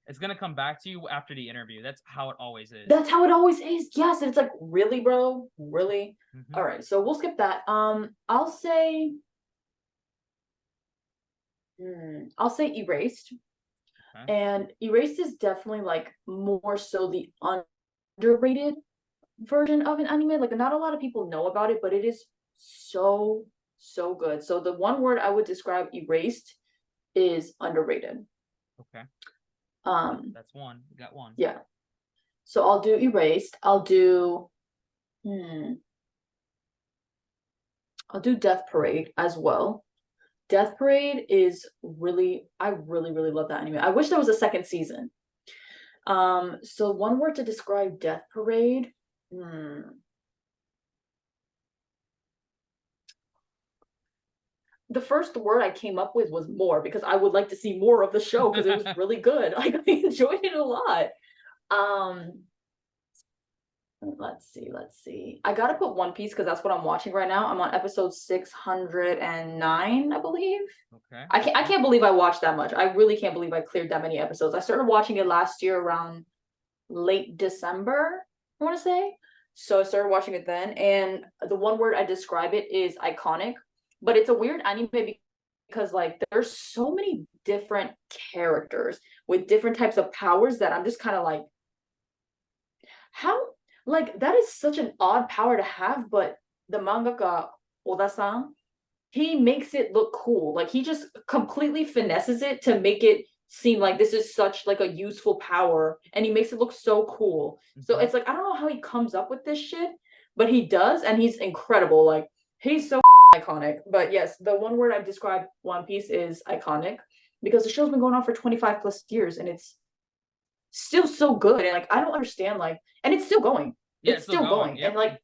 Speaker 1: It's gonna come back to you after the interview. That's how it always is.
Speaker 2: That's how it always is. Yes, and it's like, really, bro? Really?
Speaker 1: Mhm.
Speaker 2: All right, so we'll skip that. I'll say Erased.
Speaker 1: Okay.
Speaker 2: And Erased is definitely like more so the underrated version of an anime. Like not a lot of people know about it, but it is so good. So the one word I would describe Erased is underrated.
Speaker 1: Okay. That's one. You got one.
Speaker 2: Yeah. So I'll do Erased. I'll do Death Parade as well. Death Parade is really, I really, really love that anime. I wish there was a second season. So one word to describe Death Parade. The first word I came up with was more, because I would like to see more of the show because it was really good. Like I enjoyed it a lot. Let's see. I gotta put One Piece because that's what I'm watching right now. I'm on episode 609, I believe.
Speaker 1: Okay.
Speaker 2: I can't believe I watched that much. I really can't believe I cleared that many episodes. I started watching it last year around late December, I want to say. So I started watching it then, and the one word I describe it is iconic. But it's a weird anime because like there's so many different characters with different types of powers that I'm just kind of like, how, like that is such an odd power to have. But the mangaka Oda-san, he makes it look cool. Like he just completely finesses it to make it seem like this is such like a useful power, and he makes it look so cool. So it's like I don't know how he comes up with this shit, but he does, and he's incredible. Like he's so iconic. But yes, the one word I've described One Piece is iconic, because the show's been going on for 25 plus years and it's still so good. And like I don't understand, like, and it's still going.
Speaker 1: Yeah,
Speaker 2: It's still going.
Speaker 1: Yep.
Speaker 2: And like,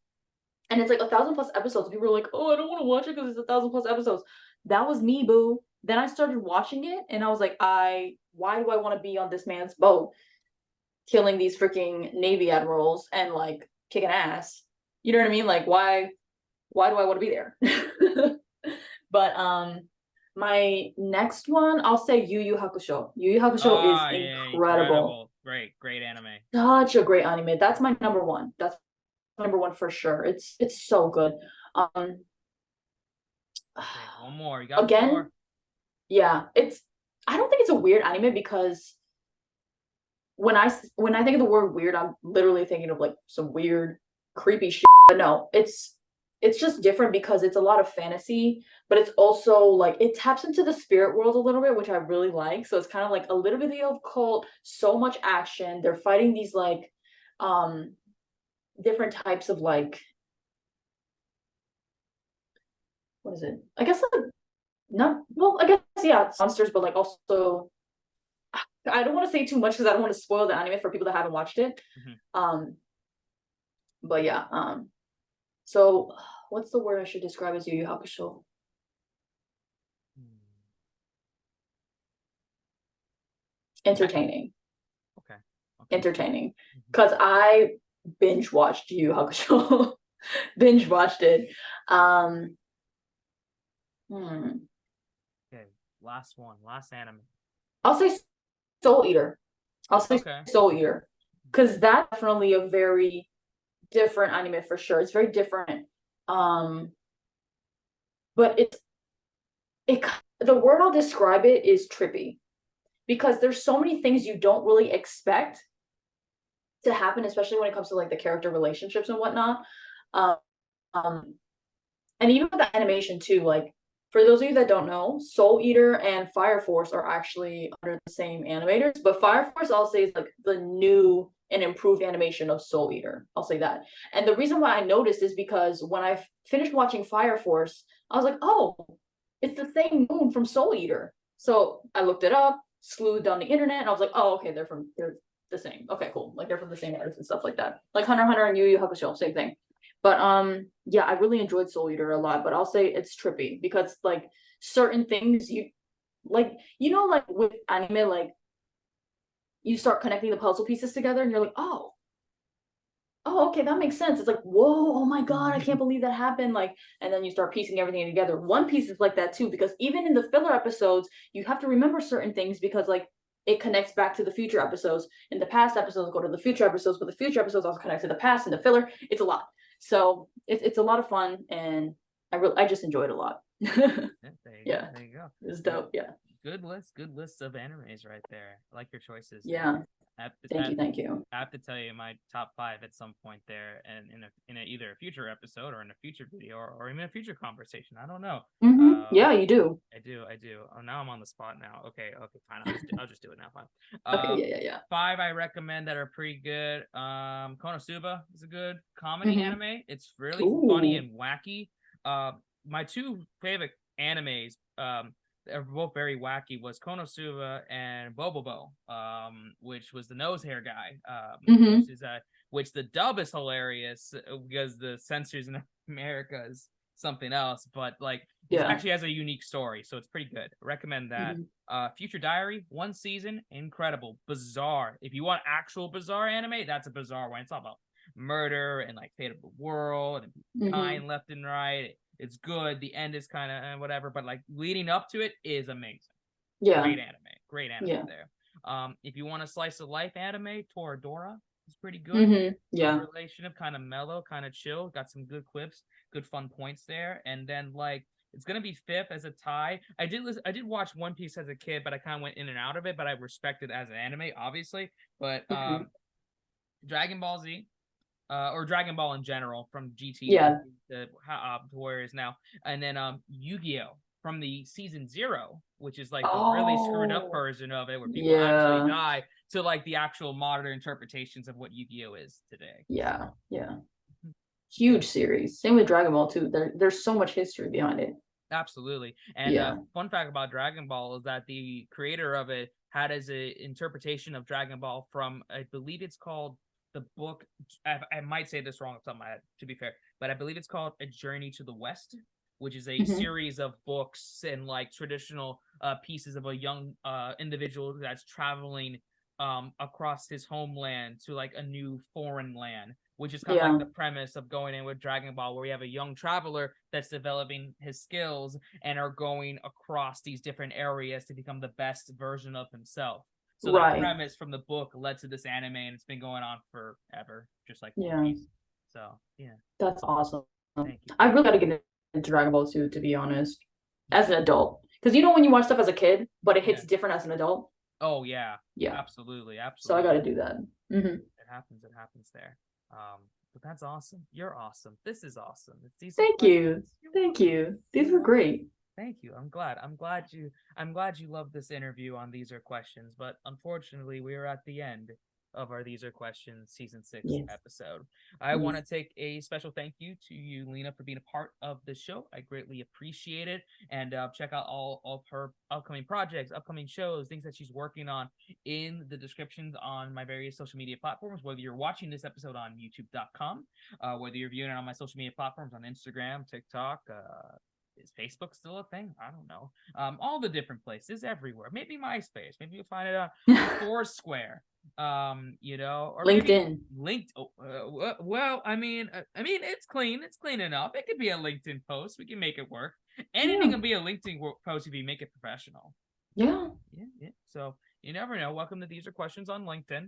Speaker 2: and it's like 1,000 plus episodes. People are like, oh, I don't want to watch it because it's 1,000 plus episodes. That was me, boo. Then I started watching it and I was like, why do I want to be on this man's boat killing these freaking Navy admirals and like kicking ass? You know what I mean? Like, why do I want to be there? But my next one, I'll say Yu Yu Hakusho. Yu Yu Hakusho is incredible.
Speaker 1: Great anime.
Speaker 2: Such a great anime. That's my number one. That's number one for sure. It's so good.
Speaker 1: Okay, one more. You got
Speaker 2: Again,
Speaker 1: four?
Speaker 2: yeah. I don't think it's a weird anime because when I think of the word weird, I'm literally thinking of like some weird, creepy shit. But no, it's just different because it's a lot of fantasy, but it's also like it taps into the spirit world a little bit, which I really like. So it's kind of like a little bit of cult, so much action. They're fighting these like different types of like, what is it? I guess like not, well, I guess yeah, monsters, but like also I don't want to say too much because I don't want to spoil the anime for people that haven't watched it. But yeah, so what's the word I should describe as Yu Yu Hakusho? Entertaining.
Speaker 1: Okay.
Speaker 2: Entertaining. Because I binge watched Yu Yu Hakusho. Binge watched it.
Speaker 1: Okay, last one, last anime.
Speaker 2: I'll say Soul Eater. I'll say Soul Eater. Because that's definitely a very different anime for sure. It's very different. But the word I'll describe it is trippy, because there's so many things you don't really expect to happen, especially when it comes to like the character relationships and whatnot. And even with the animation too, like for those of you that don't know, Soul Eater and Fire Force are actually under the same animators, but Fire Force I'll say is like the new and improved animation of Soul Eater. I'll say that. And the reason why I noticed is because when I finished watching Fire Force, I was like, oh, it's the same moon from Soul Eater. So I looked it up, slewed down the internet, and I was like, oh, okay, they're the same. Okay, cool. Like they're from the same artist and stuff like that. Like Hunter x Hunter and Yu Yu Hakusho, same thing. But yeah, I really enjoyed Soul Eater a lot, but I'll say it's trippy because like certain things you like, like with anime, like you start connecting the puzzle pieces together and you're like, oh, okay, that makes sense. It's like, whoa, oh my God, I can't believe that happened. Like, and then you start piecing everything together. One Piece is like that too, because even in the filler episodes, you have to remember certain things because like it connects back to the future episodes. And the past episodes go to the future episodes, but the future episodes also connect to the past and the filler. It's a lot. So it's a lot of fun, and I just enjoyed it a lot. Yeah,
Speaker 1: There you go.
Speaker 2: it's dope. Yeah.
Speaker 1: Good list of animes right there. I like your choices.
Speaker 2: Yeah. Thank you.
Speaker 1: I have to tell you my top 5 at some point there, and in either a future episode or in a future video or even a future conversation. I don't know.
Speaker 2: Yeah, you do.
Speaker 1: I do. Oh, now I'm on the spot now. Okay, fine. I'll just do it now. Fine.
Speaker 2: Okay, yeah.
Speaker 1: 5 I recommend that are pretty good. Konosuba is a good comedy anime. It's really funny and wacky. My 2 favorite animes, they're both very wacky, was Konosuba and Bobobo, which was the nose hair guy, which the dub is hilarious because the censors in America is something else, but like it actually has a unique story, so it's pretty good. Recommend that. Future Diary, 1 season, incredible, bizarre. If you want actual bizarre anime, that's a bizarre one. It's all about murder and like fate of the world and dying left and right. It's good. The end is kind of whatever, but like leading up to it is amazing.
Speaker 2: Yeah.
Speaker 1: Great anime there. If you want a slice of life anime, Toradora is pretty good.
Speaker 2: Yeah.
Speaker 1: Relationship, kind of mellow, kind of chill. Got some good clips, good fun points there. And then like it's gonna be 5th as a tie. I did watch One Piece as a kid, but I kind of went in and out of it. But I respect it as an anime, obviously. But Dragon Ball Z. Or Dragon Ball in general, from GT to where it is now, and then Yu-Gi-Oh from the season 0, which is like the really screwed up version of it, where people actually die, to like the actual modern interpretations of what Yu-Gi-Oh is today.
Speaker 2: Yeah. Huge series. Same with Dragon Ball too. There's so much history behind it.
Speaker 1: Absolutely. And fun fact about Dragon Ball is that the creator of it had as an interpretation of Dragon Ball from, I believe it's called the book, I might say this wrong off the top of my head, to be fair, but I believe it's called A Journey to the West, which is a series of books and like traditional pieces of a young individual that's traveling across his homeland to like a new foreign land, which is kind of like the premise of going in with Dragon Ball, where we have a young traveler that's developing his skills and are going across these different areas to become the best version of himself. So the premise from the book led to this anime, and it's been going on forever, just like One Piece. So
Speaker 2: that's awesome. Thank you. I really got to get into Dragon Ball too, to be honest, as an adult, because when you watch stuff as a kid, but it hits different as an adult.
Speaker 1: Oh yeah, absolutely.
Speaker 2: So I got to do that.
Speaker 1: It happens there. But that's awesome. You're awesome. This is awesome.
Speaker 2: Thank you. These were great.
Speaker 1: Thank you. I'm glad you loved this interview on These Are Questions, but unfortunately we are at the end of our These Are Questions season 6 episode. I want to take a special thank you to you, Lina, for being a part of the show. I greatly appreciate it. And check out all of her upcoming projects, upcoming shows, things that she's working on in the descriptions on my various social media platforms, whether you're watching this episode on youtube.com, whether you're viewing it on my social media platforms on Instagram, TikTok, is Facebook still a thing? I don't know. All the different places, everywhere. Maybe MySpace. Maybe you'll find it on Foursquare. Or
Speaker 2: LinkedIn.
Speaker 1: Well, I mean, it's clean. It's clean enough. It could be a LinkedIn post. We can make it work. Anything can be a LinkedIn post if you make it professional.
Speaker 2: Yeah.
Speaker 1: So you never know. Welcome to These Are Questions on LinkedIn.